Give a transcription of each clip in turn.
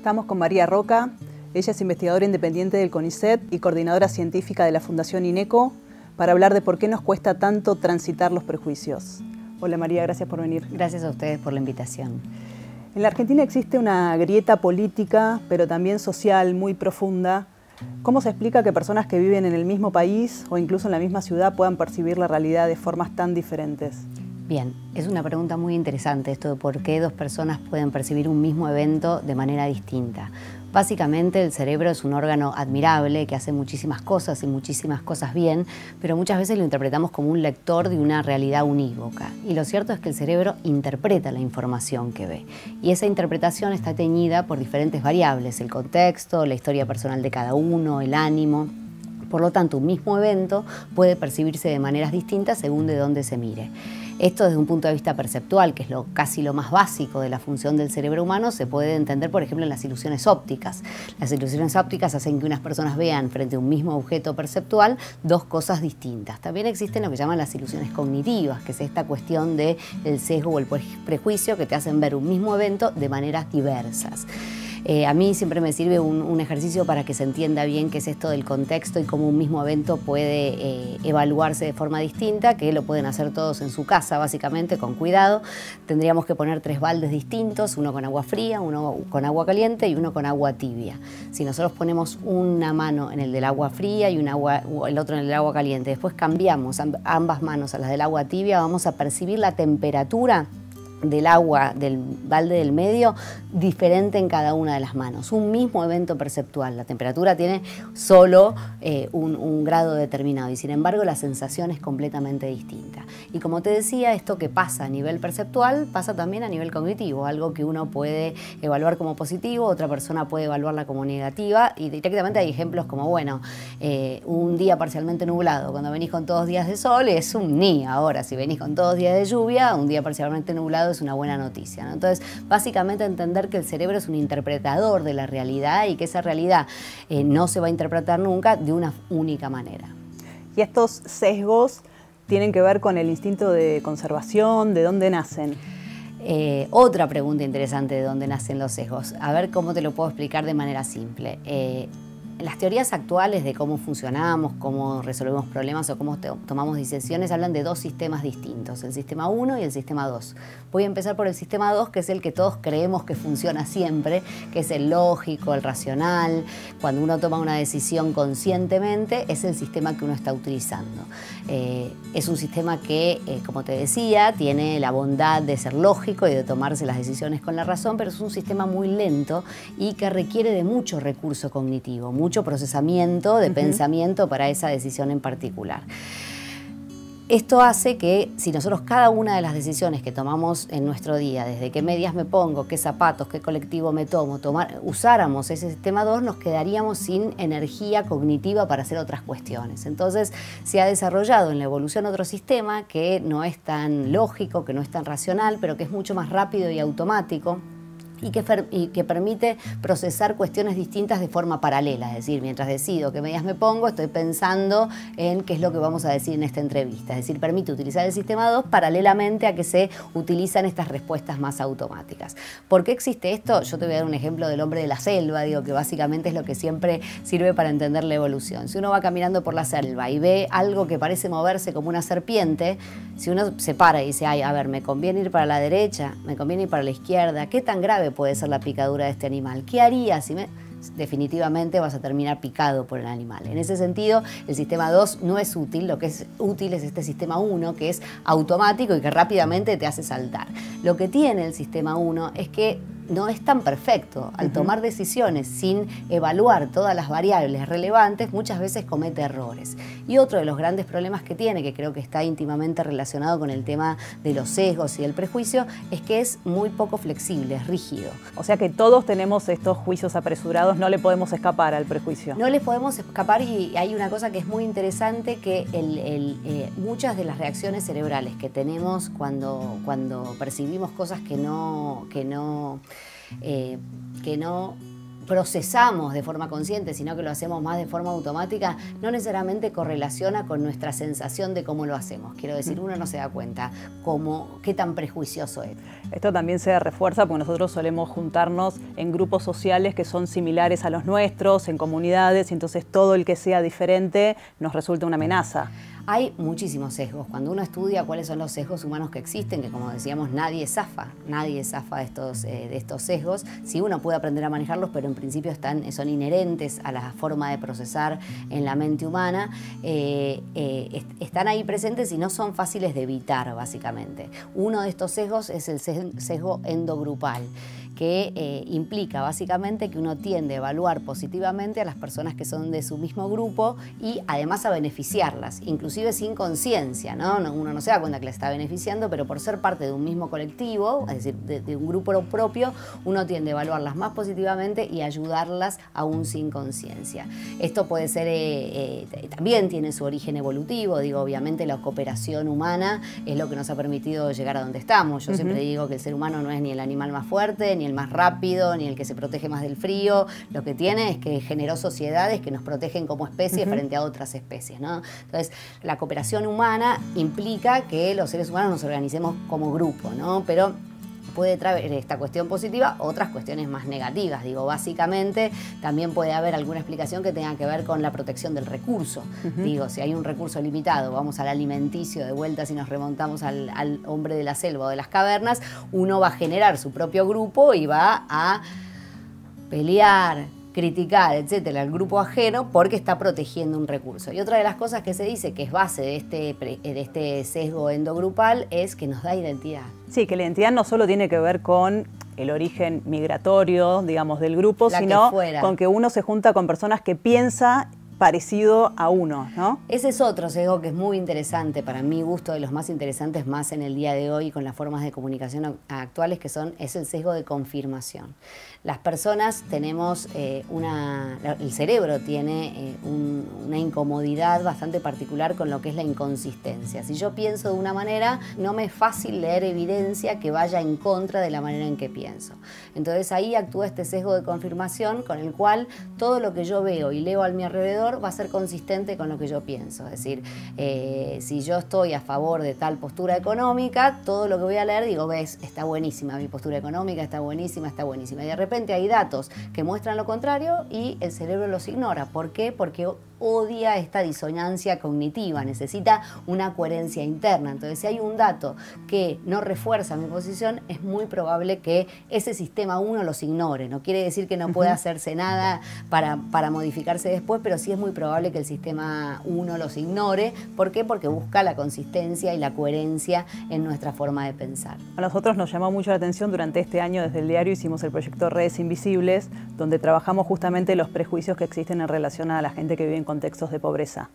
Estamos con María Roca. Ella es investigadora independiente del CONICET y coordinadora científica de la Fundación INECO para hablar de por qué nos cuesta tanto transitar los prejuicios. Hola María, gracias por venir. Gracias a ustedes por la invitación. En la Argentina existe una grieta política, pero también social muy profunda. ¿Cómo se explica que personas que viven en el mismo país o incluso en la misma ciudad puedan percibir la realidad de formas tan diferentes? Bien, es una pregunta muy interesante esto de por qué dos personas pueden percibir un mismo evento de manera distinta. Básicamente el cerebro es un órgano admirable que hace muchísimas cosas y muchísimas cosas bien, pero muchas veces lo interpretamos como un lector de una realidad unívoca. Y lo cierto es que el cerebro interpreta la información que ve. Y esa interpretación está teñida por diferentes variables: el contexto, la historia personal de cada uno, el ánimo. Por lo tanto, un mismo evento puede percibirse de maneras distintas según de dónde se mire. Esto desde un punto de vista perceptual, que es casi lo más básico de la función del cerebro humano, se puede entender, por ejemplo, en las ilusiones ópticas. Las ilusiones ópticas hacen que unas personas vean frente a un mismo objeto perceptual dos cosas distintas. También existen lo que llaman las ilusiones cognitivas, que es esta cuestión del sesgo o el prejuicio que te hacen ver un mismo evento de maneras diversas. A mí siempre me sirve un ejercicio para que se entienda bien qué es esto del contexto y cómo un mismo evento puede evaluarse de forma distinta, que lo pueden hacer todos en su casa, básicamente, con cuidado. Tendríamos que poner 3 baldes distintos, uno con agua fría, uno con agua caliente y uno con agua tibia. Si nosotros ponemos una mano en el del agua fría y el otro en el del agua caliente, después cambiamos ambas manos a las del agua tibia, vamos a percibir la temperatura del agua del balde del medio diferente en cada una de las manos. Un mismo evento perceptual. La temperatura tiene solo un grado determinado y sin embargo la sensación es completamente distinta. Y como te decía, esto que pasa a nivel perceptual pasa también a nivel cognitivo, algo que uno puede evaluar como positivo, otra persona puede evaluarla como negativa, y directamente hay ejemplos como, bueno, un día parcialmente nublado, cuando venís con todos días de sol es un ni. Ahora, si venís con todos días de lluvia, un día parcialmente nublado es una buena noticia, ¿no? Entonces, básicamente entender que el cerebro es un interpretador de la realidad y que esa realidad no se va a interpretar nunca de una única manera. ¿Y estos sesgos tienen que ver con el instinto de conservación? ¿De dónde nacen? Otra pregunta interesante: de dónde nacen los sesgos. A ver cómo te lo puedo explicar de manera simple. Las teorías actuales de cómo funcionamos, cómo resolvemos problemas o cómo tomamos decisiones hablan de 2 sistemas distintos, el sistema 1 y el sistema 2. Voy a empezar por el sistema 2, que es el que todos creemos que funciona siempre, que es el lógico, el racional. Cuando uno toma una decisión conscientemente, es el sistema que uno está utilizando. Es un sistema que, como te decía, tiene la bondad de ser lógico y de tomarse las decisiones con la razón, pero es un sistema muy lento y que requiere de mucho recurso cognitivo, mucho procesamiento de pensamiento para esa decisión en particular. Esto hace que si nosotros cada una de las decisiones que tomamos en nuestro día, desde qué medias me pongo, qué zapatos, qué colectivo me tomo, usáramos ese sistema 2, nos quedaríamos sin energía cognitiva para hacer otras cuestiones. Entonces se ha desarrollado en la evolución otro sistema que no es tan lógico, que no es tan racional, pero que es mucho más rápido y automático, y que permite procesar cuestiones distintas de forma paralela. Es decir, mientras decido qué medias me pongo, estoy pensando en qué es lo que vamos a decir en esta entrevista. Es decir, permite utilizar el sistema 2 paralelamente a que se utilizan estas respuestas más automáticas. ¿Por qué existe esto? Yo te voy a dar un ejemplo del hombre de la selva, digo, que básicamente es lo que siempre sirve para entender la evolución. Si uno va caminando por la selva y ve algo que parece moverse como una serpiente, si uno se para y dice, ay, a ver, ¿me conviene ir para la derecha? ¿Me conviene ir para la izquierda? ¿Qué tan grave puede ser la picadura de este animal? ¿Qué haría si definitivamente vas a terminar picado por el animal? En ese sentido, el sistema 2 no es útil. Lo que es útil es este sistema 1, que es automático y que rápidamente te hace saltar. Lo que tiene el sistema 1 es que no es tan perfecto. Al tomar decisiones sin evaluar todas las variables relevantes, muchas veces comete errores. Y otro de los grandes problemas que tiene, que creo que está íntimamente relacionado con el tema de los sesgos y el prejuicio, es que es muy poco flexible, es rígido. O sea que todos tenemos estos juicios apresurados, no le podemos escapar al prejuicio. No les podemos escapar, y hay una cosa que es muy interesante, que muchas de las reacciones cerebrales que tenemos cuando percibimos cosas que no procesamos de forma consciente, sino que lo hacemos más de forma automática, no necesariamente correlaciona con nuestra sensación de cómo lo hacemos. Quiero decir, uno no se da cuenta qué tan prejuicioso es. Esto también se refuerza porque nosotros solemos juntarnos en grupos sociales que son similares a los nuestros, en comunidades, y entonces todo el que sea diferente nos resulta una amenaza. Hay muchísimos sesgos. Cuando uno estudia cuáles son los sesgos humanos que existen, que como decíamos, nadie zafa de estos sesgos, si uno puede aprender a manejarlos, pero en principio son inherentes a la forma de procesar en la mente humana, están ahí presentes y no son fáciles de evitar, básicamente. Uno de estos sesgos es el sesgo endogrupal, que implica básicamente que uno tiende a evaluar positivamente a las personas que son de su mismo grupo y además a beneficiarlas, inclusive sin conciencia, ¿no? Uno no se da cuenta que la está beneficiando, pero por ser parte de un mismo colectivo, es decir, de un grupo propio, uno tiende a evaluarlas más positivamente y ayudarlas aún sin conciencia. Esto puede ser, también tiene su origen evolutivo, digo, obviamente la cooperación humana es lo que nos ha permitido llegar a donde estamos. Yo siempre digo que el ser humano no es ni el animal más fuerte, ni el más rápido, ni el que se protege más del frío. Lo que tiene es que generó sociedades que nos protegen como especie frente a otras especies, ¿no? Entonces, la cooperación humana implica que los seres humanos nos organicemos como grupo, ¿no? Pero puede traer esta cuestión positiva otras cuestiones más negativas. Digo, básicamente también puede haber alguna explicación que tenga que ver con la protección del recurso. Digo, si hay un recurso limitado, vamos al alimenticio de vuelta, si nos remontamos al hombre de la selva o de las cavernas, uno va a generar su propio grupo y va a pelear, criticar, etcétera, al grupo ajeno porque está protegiendo un recurso. Y otra de las cosas que se dice que es base de este sesgo endogrupal es que nos da identidad. Sí, que la identidad no solo tiene que ver con el origen migratorio, digamos, del grupo, sino con que uno se junta con personas que piensa parecido a uno, ¿no? Ese es otro sesgo que es muy interesante, para mi gusto, de los más interesantes más en el día de hoy con las formas de comunicación actuales, es el sesgo de confirmación. Las personas tenemos el cerebro tiene una incomodidad bastante particular con lo que es la inconsistencia. Si yo pienso de una manera, no me es fácil leer evidencia que vaya en contra de la manera en que pienso. Entonces ahí actúa este sesgo de confirmación con el cual todo lo que yo veo y leo a mi alrededor va a ser consistente con lo que yo pienso. Es decir, si yo estoy a favor de tal postura económica, todo lo que voy a leer digo, ves, está buenísima mi postura económica, está buenísima, está buenísima. Y de repente hay datos que muestran lo contrario y el cerebro los ignora. ¿Por qué? Porque odia esta disonancia cognitiva, necesita una coherencia interna. Entonces, si hay un dato que no refuerza mi posición, es muy probable que ese sistema 1 los ignore. No quiere decir que no pueda hacerse nada para modificarse después, pero sí es muy probable que el sistema 1 los ignore. ¿Por qué? Porque busca la consistencia y la coherencia en nuestra forma de pensar. A nosotros nos llamó mucho la atención durante este año, desde el diario hicimos el proyecto Redes Invisibles, donde trabajamos justamente los prejuicios que existen en relación a la gente que vive en contextos de pobreza.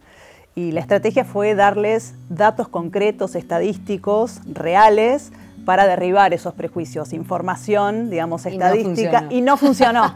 Y la estrategia fue darles datos concretos, estadísticos, reales, para derribar esos prejuicios, información, digamos, estadística, y no funcionó.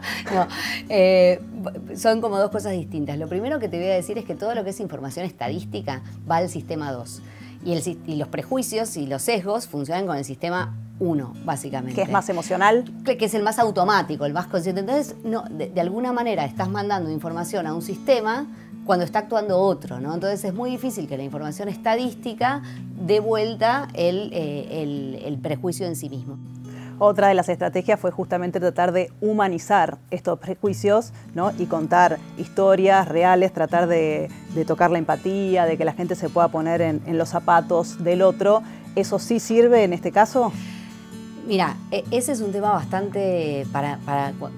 Son como dos cosas distintas. Lo primero que te voy a decir es que todo lo que es información estadística va al sistema 2. Y los prejuicios y los sesgos funcionan con el sistema 1, básicamente. ¿Que es más emocional? Que es el más automático, el más consciente. Entonces, no, de alguna manera estás mandando información a un sistema cuando está actuando otro, ¿no? Entonces es muy difícil que la información estadística dé vuelta el prejuicio en sí mismo. Otra de las estrategias fue justamente tratar de humanizar estos prejuicios, ¿no? Y contar historias reales, tratar de tocar la empatía, de que la gente se pueda poner en los zapatos del otro. ¿Eso sí sirve en este caso? Mira, ese es un tema bastante,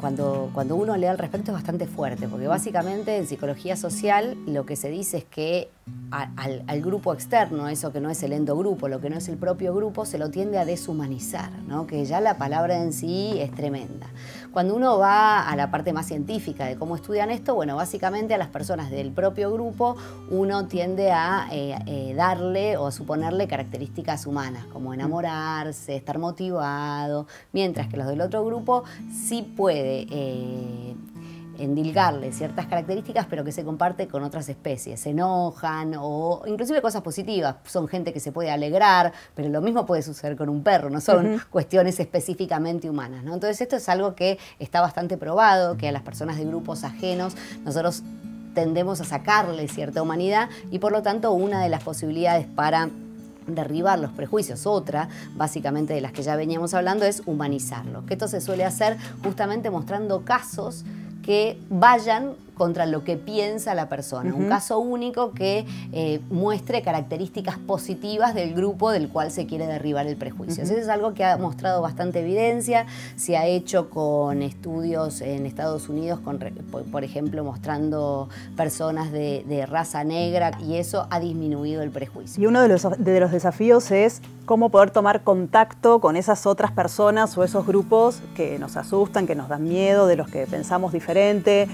cuando uno lee al respecto es bastante fuerte, porque básicamente en psicología social lo que se dice es que al grupo externo, eso que no es el endogrupo, lo que no es el propio grupo, se lo tiende a deshumanizar, ¿no? Que ya la palabra en sí es tremenda. Cuando uno va a la parte más científica de cómo estudian esto, bueno, básicamente a las personas del propio grupo uno tiende a darle o a suponerle características humanas, como enamorarse, estar motivado, mientras que los del otro grupo sí puede endilgarle ciertas características, pero que se comparte con otras especies. Se enojan o inclusive cosas positivas. Son gente que se puede alegrar, pero lo mismo puede suceder con un perro, no son cuestiones específicamente humanas, ¿no? Entonces esto es algo que está bastante probado, que a las personas de grupos ajenos nosotros tendemos a sacarle cierta humanidad y por lo tanto una de las posibilidades para derribar los prejuicios, otra básicamente de las que ya veníamos hablando, es humanizarlo, que esto se suele hacer justamente mostrando casos que vayan contra lo que piensa la persona. Un caso único que muestre características positivas del grupo del cual se quiere derribar el prejuicio. Eso es algo que ha mostrado bastante evidencia, se ha hecho con estudios en Estados Unidos, por ejemplo, mostrando personas de raza negra, y eso ha disminuido el prejuicio. Y uno de los desafíos es cómo poder tomar contacto con esas otras personas o esos grupos que nos asustan, que nos dan miedo, de los que pensamos diferente.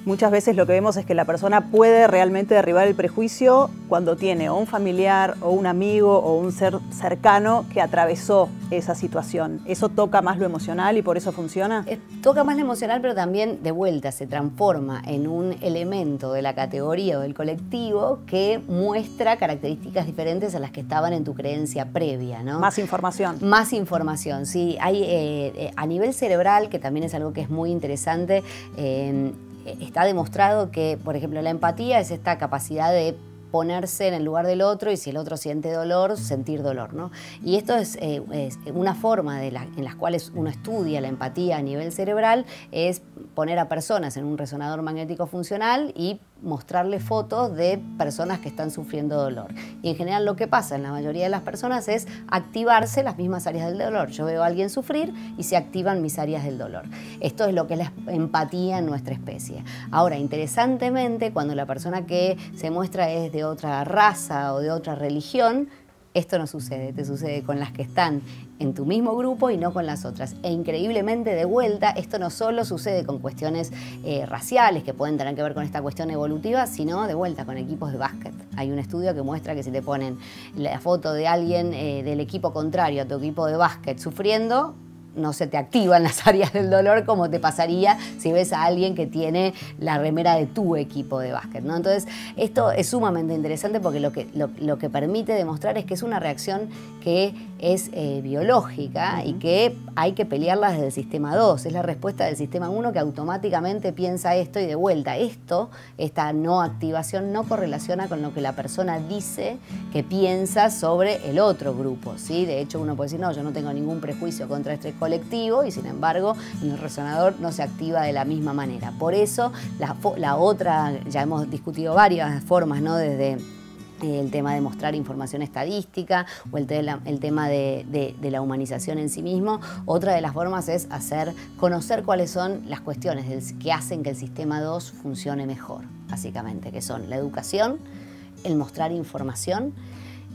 Muchas veces lo que vemos es que la persona puede realmente derribar el prejuicio cuando tiene o un familiar o un amigo o un ser cercano que atravesó esa situación. ¿Eso toca más lo emocional y por eso funciona? Toca más lo emocional, pero también de vuelta se transforma en un elemento de la categoría o del colectivo que muestra características diferentes a las que estaban en tu creencia previa, ¿no? Más información. Más información, sí. Hay, a nivel cerebral, que también es algo que es muy interesante, está demostrado que, por ejemplo, la empatía es esta capacidad de ponerse en el lugar del otro y si el otro siente dolor, sentir dolor, ¿no? Y esto es una forma en las cuales uno estudia la empatía a nivel cerebral, es poner a personas en un resonador magnético funcional y mostrarle fotos de personas que están sufriendo dolor. Y en general lo que pasa en la mayoría de las personas es activarse las mismas áreas del dolor. Yo veo a alguien sufrir y se activan mis áreas del dolor. Esto es lo que es la empatía en nuestra especie. Ahora, interesantemente, cuando la persona que se muestra es de otra raza o de otra religión, esto no sucede, te sucede con las que están en tu mismo grupo y no con las otras. E increíblemente, de vuelta, esto no solo sucede con cuestiones raciales que pueden tener que ver con esta cuestión evolutiva, sino de vuelta con equipos de básquet. Hay un estudio que muestra que si te ponen la foto de alguien del equipo contrario a tu equipo de básquet sufriendo, no se te activan las áreas del dolor como te pasaría si ves a alguien que tiene la remera de tu equipo de básquet, ¿no? Entonces, esto es sumamente interesante porque lo que permite demostrar es que es una reacción que es biológica y que hay que pelearla desde el sistema 2. Es la respuesta del sistema 1 que automáticamente piensa esto y de vuelta. Esta no activación no correlaciona con lo que la persona dice que piensa sobre el otro grupo, ¿sí? De hecho, uno puede decir, no, yo no tengo ningún prejuicio contra este colectivo y sin embargo en el resonador no se activa de la misma manera. Por eso la otra, ya hemos discutido varias formas, ¿no? Desde el tema de mostrar información estadística o el tema de la humanización en sí mismo. Otra de las formas es conocer cuáles son las cuestiones que hacen que el sistema 2 funcione mejor, básicamente, que son la educación, el mostrar información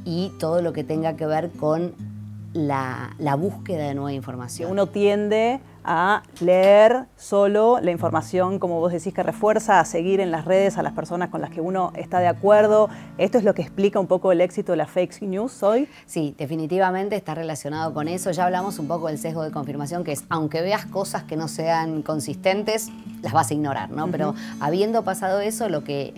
y todo lo que tenga que ver con la búsqueda de nueva información. Uno tiende a leer solo la información, como vos decís, que refuerza, a seguir en las redes a las personas con las que uno está de acuerdo. ¿Esto es lo que explica un poco el éxito de la fake news hoy? Sí, definitivamente está relacionado con eso. Ya hablamos un poco del sesgo de confirmación, que es, aunque veas cosas que no sean consistentes, las vas a ignorar, ¿no? Pero habiendo pasado eso, lo que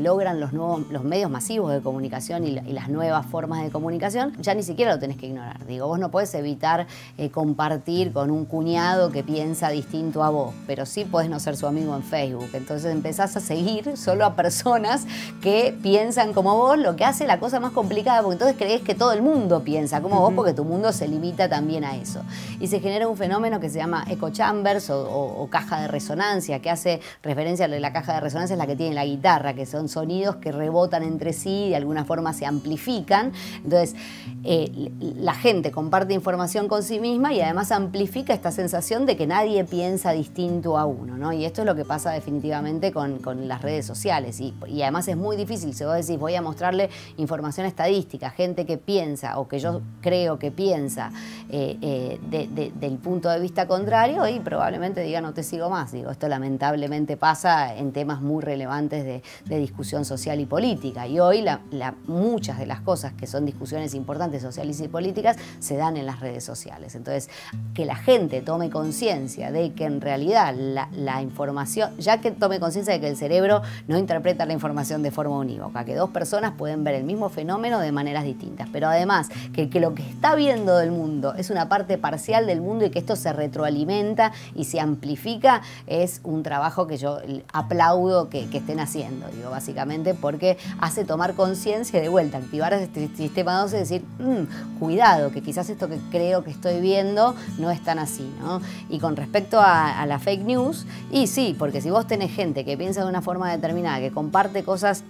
logran los medios masivos de comunicación y las nuevas formas de comunicación, ya ni siquiera lo tenés que ignorar. Digo, vos no podés evitar compartir con un cuñado que piensa distinto a vos, pero sí podés no ser su amigo en Facebook. Entonces empezás a seguir solo a personas que piensan como vos, lo que hace la cosa más complicada, porque entonces creés que todo el mundo piensa como vos, porque tu mundo se limita también a eso. Y se genera un fenómeno que se llama echo chambers o caja de resonancia, que hace referencia a la caja de resonancia, es la que tiene la guitarra, que son sonidos que rebotan entre sí y de alguna forma se amplifican. Entonces la gente comparte información con sí misma y además amplifica esta sensación de que nadie piensa distinto a uno, ¿no? Y esto es lo que pasa definitivamente con las redes sociales y además es muy difícil. Si vos decís, voy a mostrarle información estadística, gente que piensa o que yo creo que piensa del punto de vista contrario, y probablemente diga, no te sigo más. Digo, esto lamentablemente pasa en temas muy relevantes de discusión social y política, y hoy muchas de las cosas que son discusiones importantes sociales y políticas se dan en las redes sociales. Entonces, que la gente tome conciencia de que en realidad la información, ya que tome conciencia de que el cerebro no interpreta la información de forma unívoca, que dos personas pueden ver el mismo fenómeno de maneras distintas, pero además que lo que está viendo del mundo es una parte parcial del mundo y que esto se retroalimenta y se amplifica, es un trabajo que yo aplaudo que estén haciendo, digo, básicamente porque hace tomar conciencia, de vuelta, activar este sistema 12 y decir, cuidado, que quizás esto que creo que estoy viendo no es tan así, ¿no? Y con respecto a la fake news, y sí, porque si vos tenés gente que piensa de una forma determinada, que comparte cosas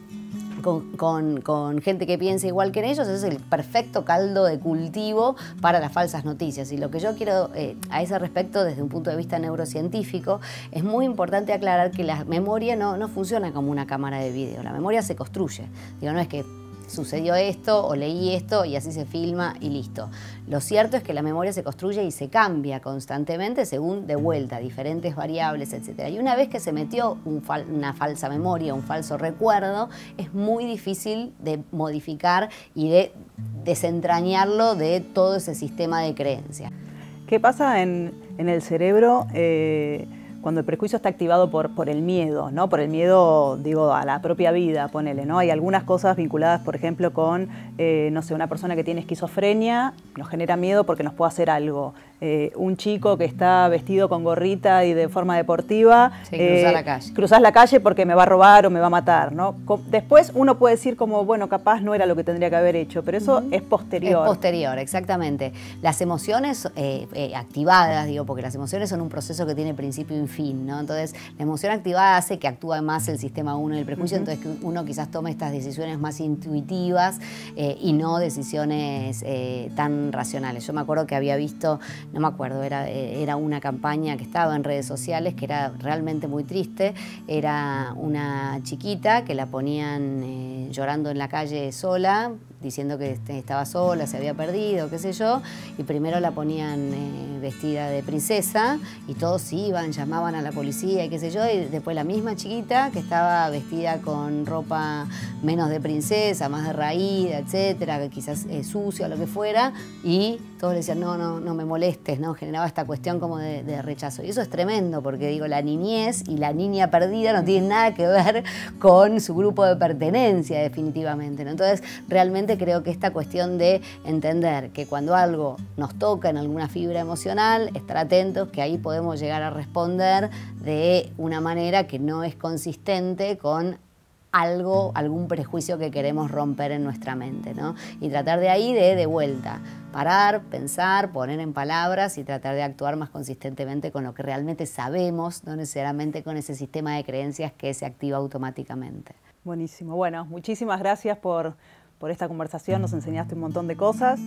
con gente que piensa igual que en ellos, ese es el perfecto caldo de cultivo para las falsas noticias. Y lo que yo quiero a ese respecto, desde un punto de vista neurocientífico, es muy importante aclarar que la memoria no funciona como una cámara de video. La memoria se construye. Digo, no es que sucedió esto o leí esto y así se filma y listo. Lo cierto es que la memoria se construye y se cambia constantemente según, de vuelta, diferentes variables, etc. Y una vez que se metió una falsa memoria, un falso recuerdo, es muy difícil de modificar y de desentrañarlo de todo ese sistema de creencias. ¿Qué pasa en el cerebro cuando el prejuicio está activado por el miedo, ¿no? Por el miedo, digo, a la propia vida, ponele, ¿no? Hay algunas cosas vinculadas, por ejemplo, con, no sé, una persona que tiene esquizofrenia, nos genera miedo porque nos puede hacer algo. Un chico que está vestido con gorrita y de forma deportiva, sí, cruzar la calle. Cruzás la calle porque me va a robar o me va a matar, ¿no? Después uno puede decir como, bueno, capaz no era lo que tendría que haber hecho, pero eso es posterior. Es posterior, exactamente. Las emociones activadas, digo, porque las emociones son un proceso que tiene principio y fin, ¿no? Entonces, la emoción activada hace que actúe más el sistema 1 del prejuicio, entonces que uno quizás tome estas decisiones más intuitivas y no decisiones tan racionales. Yo me acuerdo que había visto, no me acuerdo, era una campaña que estaba en redes sociales que era realmente muy triste. Era una chiquita que la ponían llorando en la calle sola, diciendo que estaba sola, se había perdido, qué sé yo, y primero la ponían vestida de princesa y todos iban, llamaban a la policía y qué sé yo, y después la misma chiquita que estaba vestida con ropa menos de princesa, más de raída, etcétera, que quizás sucia o lo que fuera, y todos le decían, no me molestes, ¿no? Generaba esta cuestión como de rechazo. Y eso es tremendo, porque digo, la niñez y la niña perdida no tienen nada que ver con su grupo de pertenencia, definitivamente, ¿no? Entonces, realmente creo que esta cuestión de entender que cuando algo nos toca en alguna fibra emocional, estar atentos, que ahí podemos llegar a responder de una manera que no es consistente con algún prejuicio que queremos romper en nuestra mente, ¿no? Y tratar de ahí de vuelta, parar, pensar, poner en palabras y tratar de actuar más consistentemente con lo que realmente sabemos, no necesariamente con ese sistema de creencias que se activa automáticamente. Buenísimo. Bueno, muchísimas gracias por esta conversación, nos enseñaste un montón de cosas.